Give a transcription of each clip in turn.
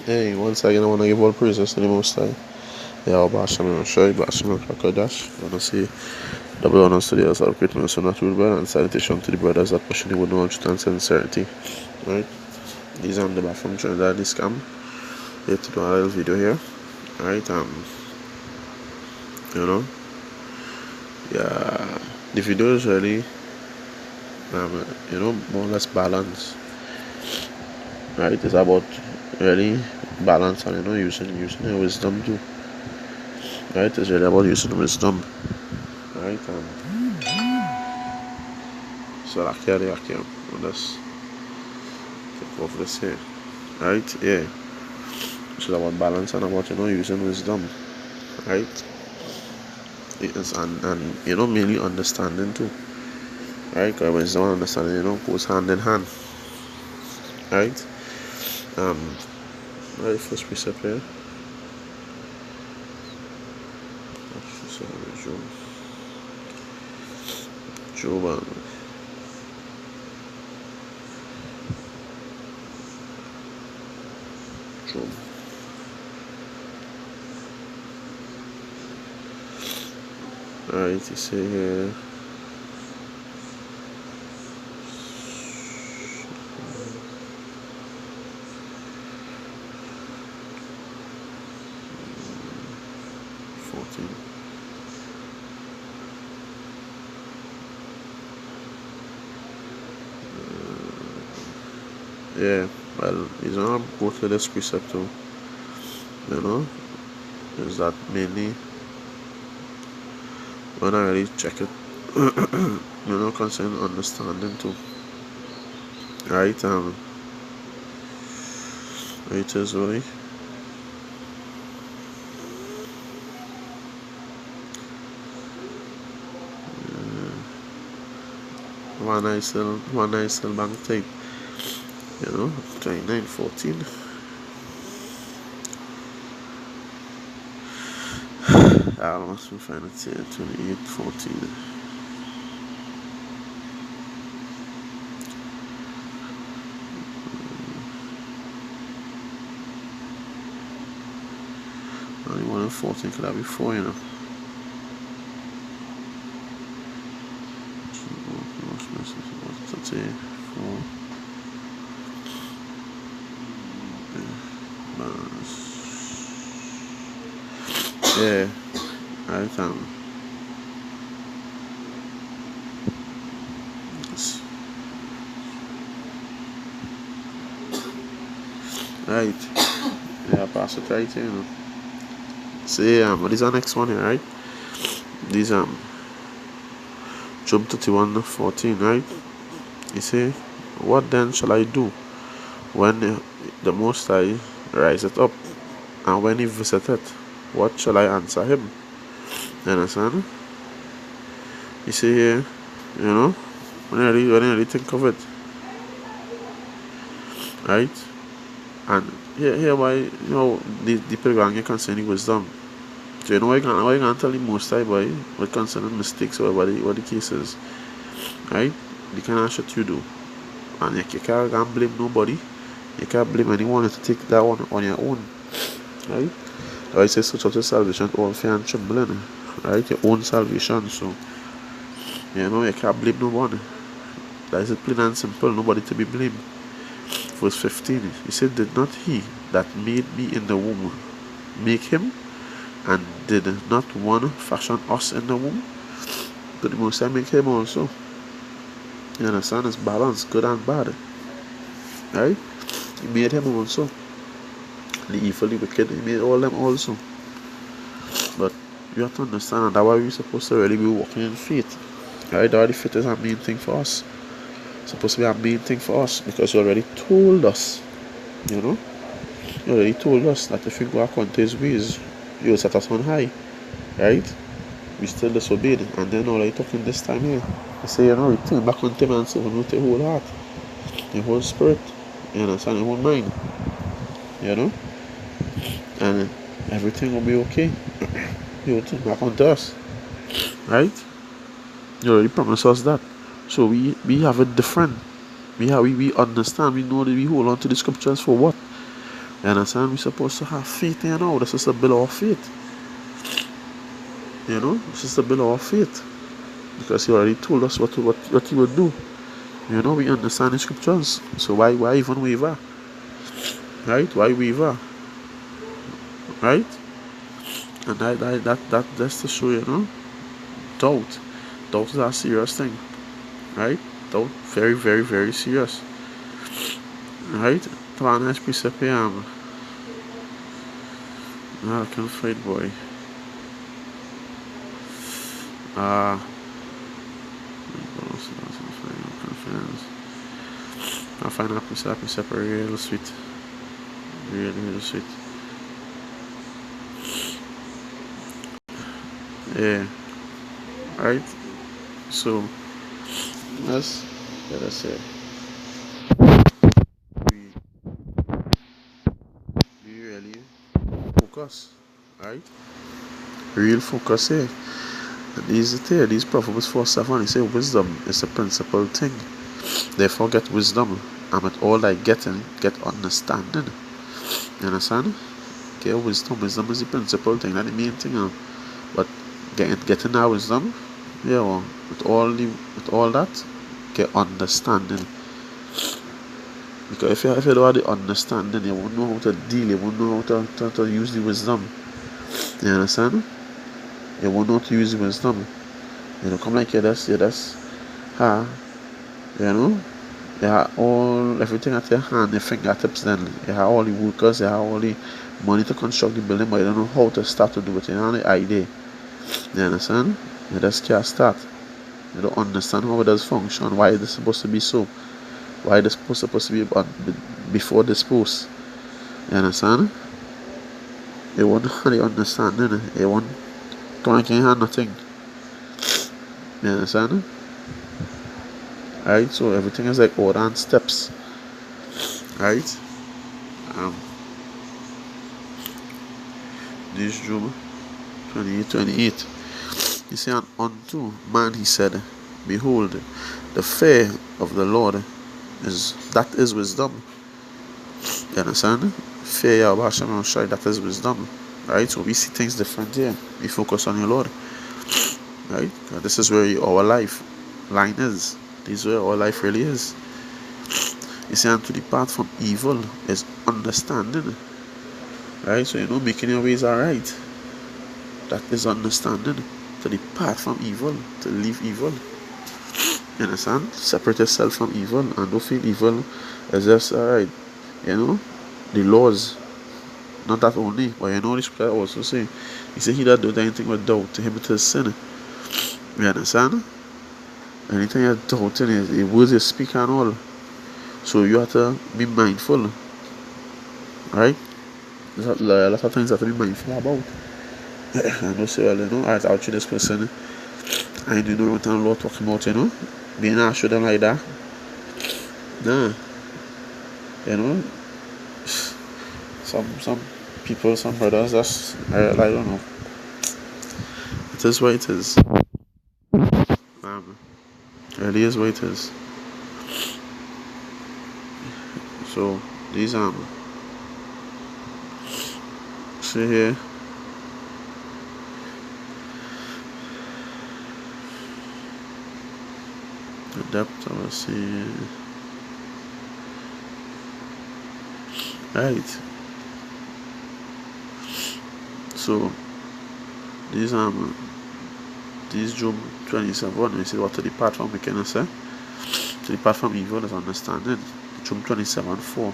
Hey, once again, I want to give all praises to the Most High. Yeah, Basham and Shai, Basham and Kakadash. I want to say double honors to the elders of great men, so not rule well, and salutation to the brothers that pushing the wood no truth and sincerity. Right? These are the back from Trinidad, this camp. Here to do a little video here. Right? You know, yeah, the video is really, more or less balance. Right? It's about really balance and, using your wisdom too. Right? It's really about using wisdom. Right? So I carry let's take off this here. Right? Yeah. It's about balance and about using wisdom. Right? It is and mainly understanding too. Right? Because wisdom and understanding, goes hand in hand. Right? Right, first precept here. Job. Alright, you say here. Yeah, well, he's gonna go to this precept too. Is that mainly when I really check it, concerning understanding too. Right, it is really. One nice bank tape. 29:14. I must find it here. 28:14. Only 1:14 could have be 4, Yeah, right. Right. Yeah, pass it right here. See, what is our next one here, right? These Job 31:14, right? You see, what then shall I do when the Most High riseth up, and when he visiteth, what shall I answer him? You understand? You see here, when I really think of it, right? And here why the program concerning wisdom. So why you can't tell the Most High boy what concerning mistakes or what the case is, right? The kind of shit you do, and you can't blame nobody. You can't blame anyone to take that one on your own, right? I say such as salvation, all fear and trembling, right? Your own salvation, so you can't blame nobody. That is it, plain and simple. Nobody to be blamed. Verse 15. He said, "Did not he that made me in the womb make him? And did not one fashion us in the womb? But the Most High make him also." You understand? It's balance, good and bad. Right? He made him also. The evil, the wicked, he made all them also. But you have to understand that why we're supposed to really be walking in faith. Right? That the faith is a main thing for us. It's supposed to be a main thing for us, because you already told us. You already told us that if we go according to his ways, he will set us on high. Right? We still disobeyed, and then all I talking this time here. I say, return back unto him and serve him with your whole heart, your whole spirit, your whole mind. And everything will be okay. You will turn back unto us. Right? You already promised us that. So we have it different. We understand, we know that we hold on to the scriptures for what? You understand? We're supposed to have faith, you know. This is to build our faith. You know, this is to build our faith. Because he already told us what he would do. You know, we understand the scriptures. So why even waver? Right? Why waver? Right? And that's to show, you know, doubt. Doubt is a serious thing. Right? Doubt, very, very, very serious. Right? Tawana precept I can't fight, boy. I find that precept real sweet. Really sweet. Yeah. Right? So let us say we really focus. Right? Real focus here. And these Proverbs 4:7, he say wisdom is a principal thing. Therefore get wisdom, and with all thy getting, get understanding. You understand? Get wisdom. Wisdom is the principal thing, not the main thing. But getting that wisdom, yeah, well, with all that, get understanding. Because if you don't have the understanding, you won't know how to deal, you won't know how to use the wisdom. You understand? You won't know how to use the wisdom. You know, come like you just you know, you have everything at your hand, your fingertips. Then you have all the workers, you have all the money to construct the building, but you don't know how to start to do it. You don't have the idea. You understand? You just can't start. You don't understand how it does function, why it is supposed to be so, why it is supposed to be before this post. You understand? You won't have the understanding. You won't can't have nothing. You understand? Alright, so everything is like order and steps. Alright? This Job 28:28. He said, unto man he said, behold, the fear of the Lord is wisdom. You understand? Fear Yahweh Hashem Shai, that is wisdom. Right? So we see things different here. We focus on your Lord. Right? This is where our life line is. This is where our life really is. You see, and to depart from evil is understanding. Right? So you know, making your ways alright. That is understanding. To depart from evil, to leave evil. You understand? Separate yourself from evil and don't feel evil is just alright. You know, the laws. Not that only, but you know the scripture also say, he said he that doeth anything with doubt, to him it is sin. You understand? Anything you're doubting is the words you speak and all. So you have to be mindful. Right? There's a lot of things you have to be mindful about. I know, say, well, you know, I out to this person, I do know what the Lord talking about, you know, being asked them like that. Nah, you know, some people, some brothers, that's I don't know. It is what it is. Really is what it is. So these see here. The depth of a sea. Right. So these Job 27, we see what to depart from wickedness, to depart from evil is understanding. Job 27:4.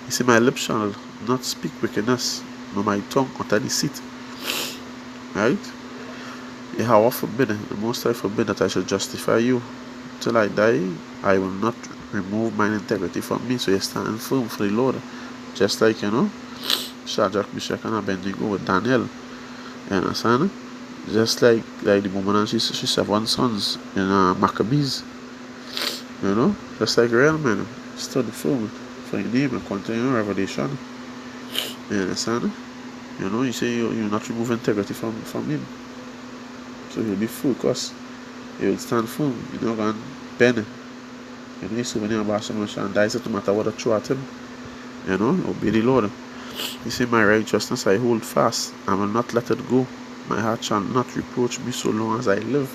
You see, my lips shall not speak wickedness, nor my tongue utter deceit. Right? Yahweh forbid, the Most High forbid that I should justify you. Till I die, I will not remove mine integrity from me. So you stand firm for the Lord. Just like, you know, Shadrach, Meshach, and Abednego with Daniel. You understand? Just like the woman and she 7 sons in Maccabees. You know? Just like real men. Stood firm for your name and continue revelation. You understand? You know, you say you'll not remove integrity from him. So you'll be focused. You'll stand firm. You're not going to bend. You know, so when you're about and dies, it no matter what I throw at him. Obey the Lord. He said, my righteousness I hold fast, I will not let it go. My heart shall not reproach me so long as I live.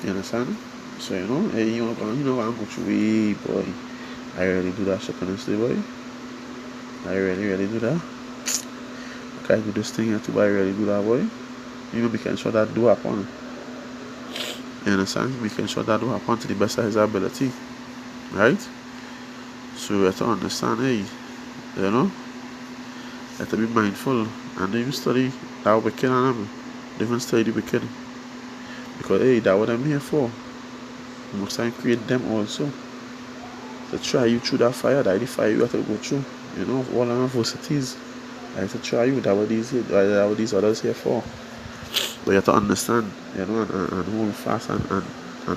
You understand? So, hey, I'm go through, hey, boy. I really do that shit honestly, boy. I really, really do that. Okay, I do this thing here too, but I really do that, boy. Making sure that do happen. You understand? Making sure that do happen to the best of his ability. Right? So you have to understand, hey, you have to be mindful. And even study that wicked and them. They even study the wicked. Because, hey, that's what I'm here for. Most time create them also. To try you through that fire, that the fire you have to go through. All the adversities. I have to try you, that's what these others here for. But you have to understand, and hold fast and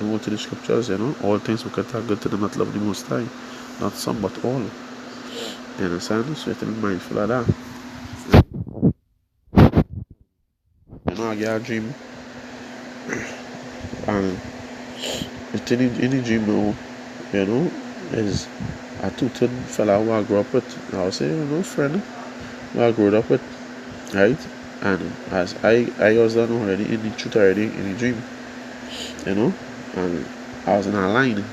hold to the scriptures, all things will get good to them that love the Most High. Not some, but all. You understand? So you have to be mindful of that. I get a dream, and it's in the dream now, is a two-ton fella who I grew up with. I would say, friend who I grew up with, right? And as I was done already in the truth already in the dream, and I was in a line,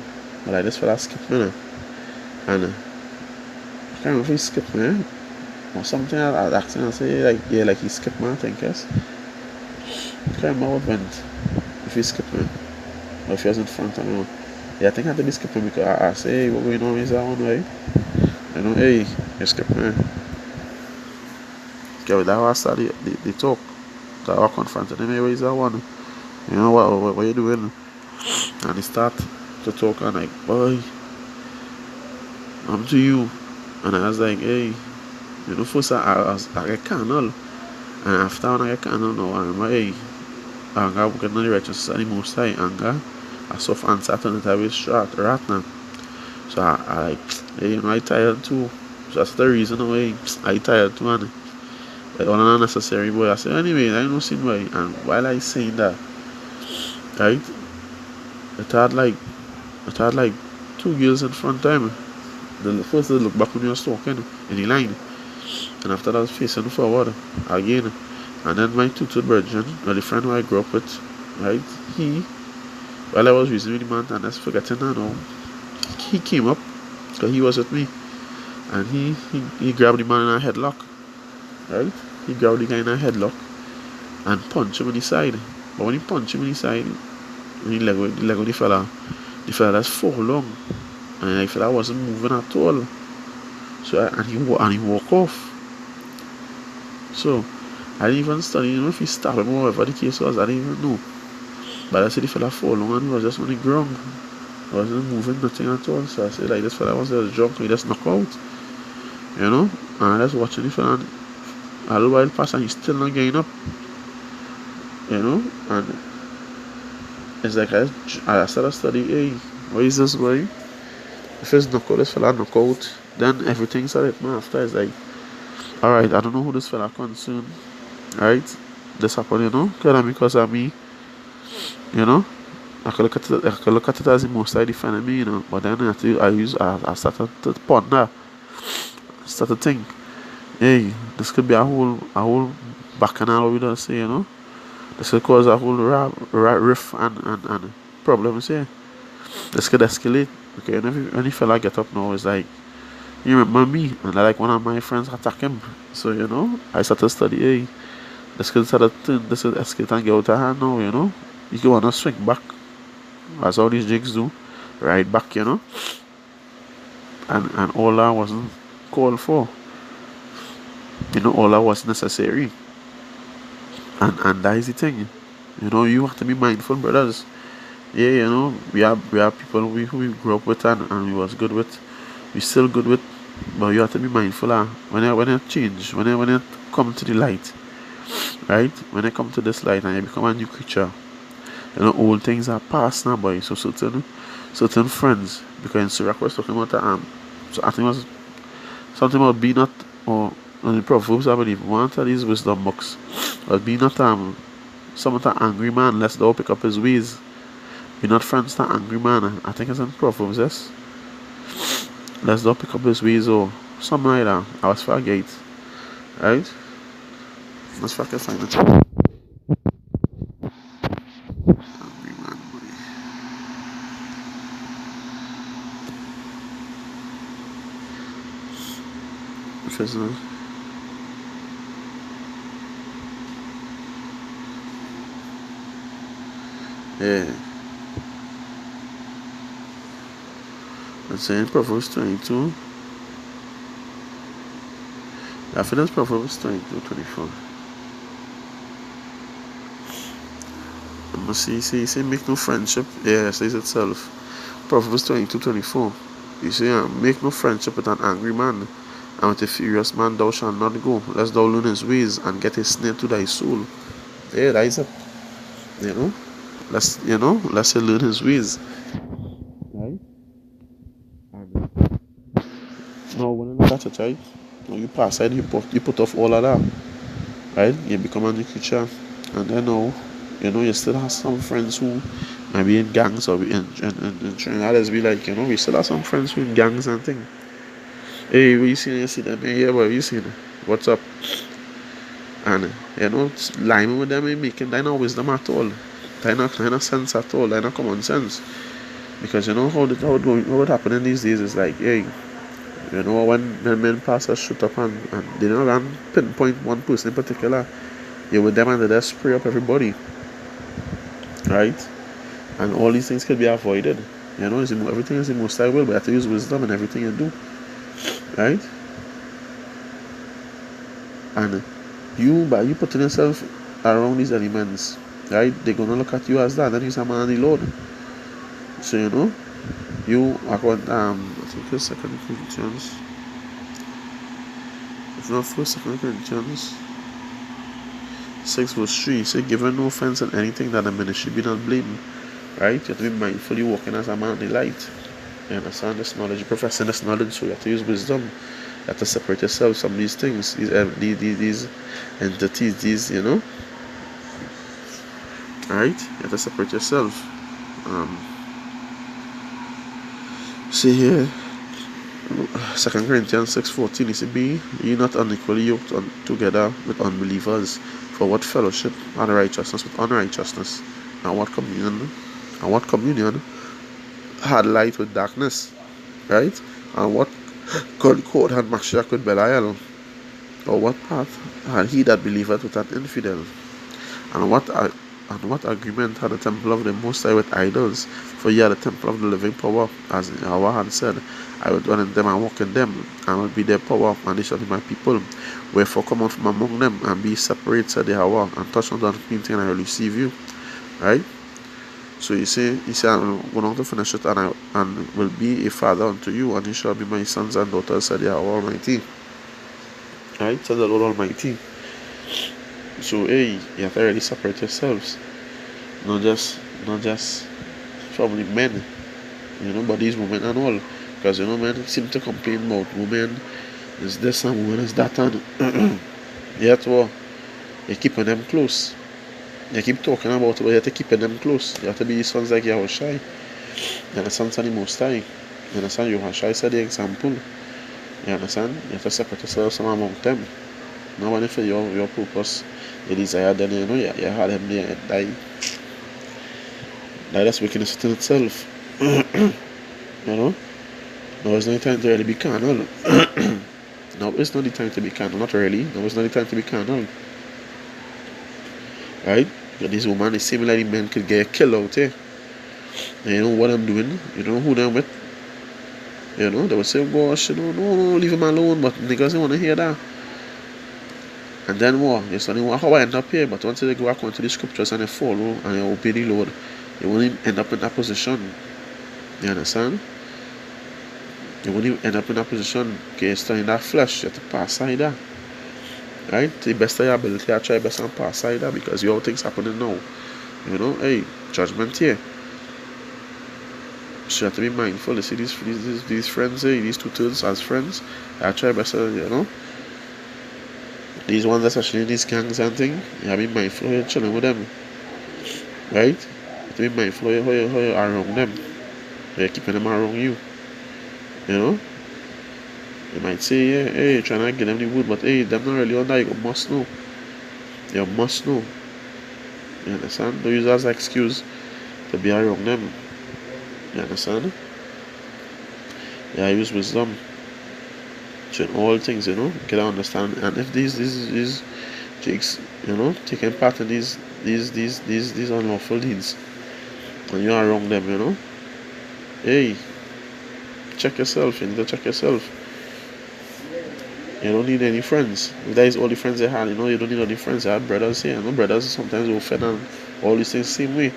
but this fella skipped me, and I can't remember if he skipped me or something. I asked him, I say like he skipped me, I think, yes. I can't remember what went, if he skipped me or if he was in front of me. Yeah, I think I had to be skipping because I say, hey, what going on is that one way? Hey, you skipped me. Okay, that was the talk. That I confronted him, hey, where is that one? What you doing? And he start to talk and like, boy, I'm to you. And I was like, hey, first I get carnal. And after when I get carnal now, I'm like, hey, anger working on the righteousness of the Most High. Anger, I soft answer to it, I will start rat now. So I like, hey, I tired too. So that's the reason why I tired too, man. Like, all unnecessary, boy. I said, anyway, I don't see why. And while I saying that, right, it had like 2 girls in front of me. The first they look back when you was talking in the line. And after that I was facing forward again. And then my tutored virgin, the friend who I grew up with, right, while I was reasoning with the man and I was forgetting that now, he came up, because he was with me. And he grabbed the man in a headlock. Right? He grabbed the guy in a headlock and punched him in the side. But when he punched him in the side, when he leg of the fella that's fall long. And the fella wasn't moving at all. So and he walked off. So I didn't even study, if he stabbed him or whatever the case was, I didn't even know. But I said the fella fall long and he was just on the ground. He wasn't moving nothing at all. So I said like this fella was just drunk, he just knocked out. And I just watching the fella and a little while passed and he's still not getting up. And it's like I started studying, hey, what is this boy? If it's knockout, this fella knock out, then everything started man after. It's like, alright, I don't know who this fella concerned. Right? This happened, because of me. I could look at it as the most I defended me, but then I started to ponder, started to think, hey, this could be a whole bacchanal, we don't say, this could cause a whole riff and problems here. This could escalate. Okay, and any fella get up now, it's like, you remember me, and like one of my friends attack him. So, I started to study, hey, this could escalate and get out of hand now, You can wanna swing back, as all these jigs do, right back, and all that wasn't called for. All that was necessary. And that is the thing. You have to be mindful, brothers. Yeah, we have people who we grew up with and we was good with. We still good with, but you have to be mindful when it change, when it come to the light, right? When it come to this light and you become a new creature, old things are past now, boy. So certain friends, because in Sirach was talking about so I think it was something about be not, or in the Proverbs I believe one of these wisdom books, but be not some of the angry man lest thou pick up his ways. Be not friends to angry man. I think it's in Proverbs, yes. Let's not pick up his ways, or Something like that. I was forget. Right? Let's fucking find it. Angry man, boy. Because, yeah. Let's say in Proverbs 22. I feel that's Proverbs 22, 24. But see, make no friendship. Yeah, it says itself. Proverbs 22, 24. You see, make no friendship with an angry man, and with a furious man thou shalt not go, lest thou learn his ways and get a snare to thy soul. Yeah, that is it. You know? Let's learn his ways. Right? And now when you look at it, right? When you pass side, you put off all of that. Right? You become a new creature. And then now, you still have some friends who might be in gangs or in Trinidad. Let's be like, we still have some friends who in gangs and things. Hey, what you seen? You see them? Hey, yeah, what you seen? What's up? And lying with them ain't making that no wisdom at all. That no sense at all. That no common sense. Because how it happen in these days is like, hey, when men pass a shoot up and they don't gonna pinpoint one person in particular, you with them and they just spray up everybody. Right? And all these things could be avoided. Everything is the most I will, but you have to use wisdom in everything you do. Right? And by you putting yourself around these elements, right, they're gonna look at you as that, then he's a man of the Lord. So you are going I think it's 2 Corinthians. It's not 1 Corinthians 6 verse 3. Say, giving no offense in anything that the ministry be not blamed. Right? You have to be mindful you walking as a man of the light. You understand this knowledge, you're professing this knowledge, so you have to use wisdom. You have to separate yourself from these things, these entities, Alright? You have to separate yourself. See here, 2 Corinthians 6:14. You see, be ye not unequally yoked together with unbelievers. For what fellowship and righteousness with unrighteousness? And what communion had light with darkness? Right? And what concord had Mashiach with Belial? Or what part had he that believeth with an infidel? And what agreement had the temple of the Most High with idols? For ye are the temple of the living power, as Yahweh had said, I will dwell in them and walk in them, and will be their power, and they shall be my people. Wherefore come out from among them, and be separate, said Yahweh, and touch not the unclean thing, and I will receive you. Right? So he said, I'm going to finish it, and will be a father unto you, and you shall be my sons and daughters, said Yahweh Almighty. Right? Said the Lord Almighty. So you have to really separate yourselves. Not just from the men, but these women and all. Because men seem to complain about women is this and women is that, and yet you're keeping them close. You keep talking about it, but you have to keep them close. You have to be sons like Yahushai. And the sons of the Most High. You understand? Yahushai set the example. You understand? You have to separate yourself from among them. Now when for your purpose, you desire, then you had him there and die. That's wickedness in itself. Now it's not the time to really be carnal. No, it's not the time to be carnal. Not really. No, it's not the time to be carnal. Right? This woman is similarly men could get killed out here. And you know what I'm doing? You know who I'm with? They would say, gosh, no, leave him alone. But niggas don't want to hear that. And then what? You study how I end up here. But once they go according to the scriptures and they follow and they obey the Lord, you won't end up in that position. You understand? You won't end up in that position. Okay, you're studying that flesh. You have to pass side that. Right? To the best of your ability, I try best and pass side that, because you all things happening now. Judgment here. So you have to be mindful. You see these friends here, these two-thirds as friends. I try best, these ones, especially these gangs and things, you have to be mindful how you're chilling with them. Right? You have to be mindful how you're around them. You're keeping them around you. You might say, yeah, hey, trying to get them the wood, but hey, them not really on that. You must know. You must know. You understand? Don't use that as an excuse to be around them. You understand? Yeah, I use wisdom to all things, you know, get to understand. And if these jigs, you know, taking part in these unlawful deeds, and you are around them, you know, hey, check yourself. You need to check yourself. You don't need any friends. If that is all the friends they had, you know, you don't need any friends. I have brothers here. You know, brothers sometimes will offend and all these things the same way.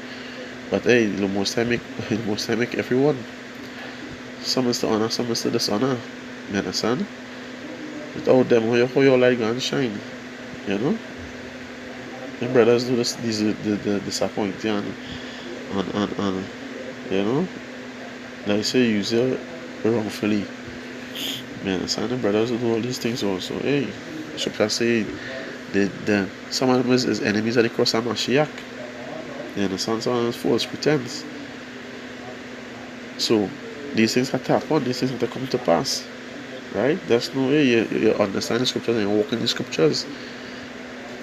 But hey, the most time make the most time make everyone. Some is to honor, some is to dishonor. You understand? Without them, how your light gonna shine? You know? The brothers do this, these the disappointing and you know, like say use it wrongfully. You understand? The brothers will do all these things also. Hey, Scripture say the some of them is enemies of the cross of Mashiach. You understand? Some of them is false pretense. So these things have to happen, these things have to come to pass. Right? There's no way you understand the scriptures and you walk in the scriptures.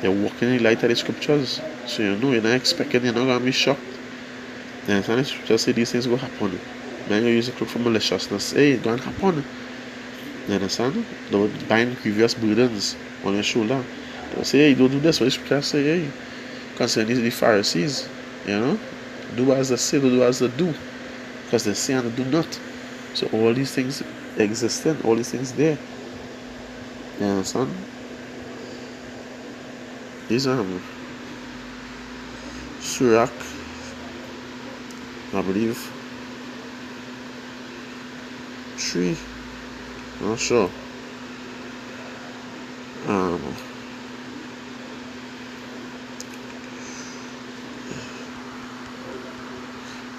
You're walking in the light of the scriptures. So you know you're not expecting, you're not gonna be shocked. You understand the scriptures say these things will happen. Then you use the cloak for maliciousness. Hey, it's gonna happen. You understand? Don't bind grievous burdens on your shoulder. Don't say, hey, don't do this. What the scriptures say, hey, concerning the Pharisees, you know, do as they say, do as they do. Because they say and they do not. So all these things existing, all these things there. You understand? These Sirach, I believe 3. I'm not sure.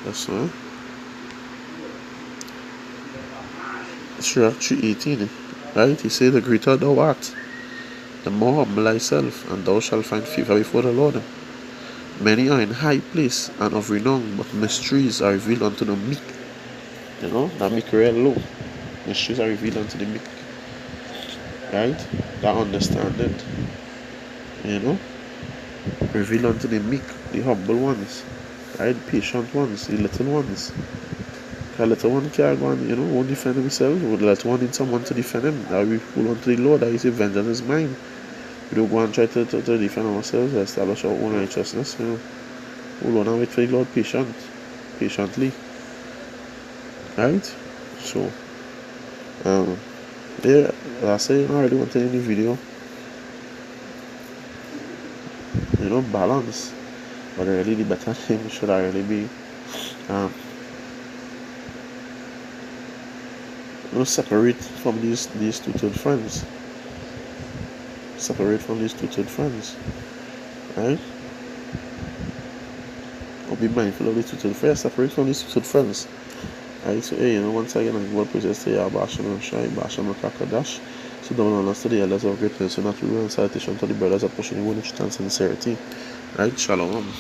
That's right. Sirach 3:18. Right? He said, the greater thou art, the more humble thyself, and thou shalt find favor before the Lord. Many are in high place and of renown, but mysteries are revealed unto the meek. You know, that meek real low. Mysteries are revealed unto the meek. Right? That understanding. You know? Revealed unto the meek, the humble ones. Right? The patient ones, the little ones. The little one can't go and, you know, won't defend himself. The little one needs someone to defend him. That we pull unto the Lord, that he say, vengeance is mine. We don't go and try to defend ourselves, establish our own righteousness, you know. Hold on and wait for the Lord patiently. Right? So, yeah, I say I already wanted in the video, you know, balance. But really the better thing should really be, you know, separate from these two friends. Separate from these two friends. Right? Or be mindful of these two friends. Separate from these two friends. Right? So, hey, you know, once again, I will present to you, Basham Shai, Basham Kakadash. So, double honors to the elders of greatness, so not rule and citation to the brothers of pushing the one in sincerity. Right? Shalom.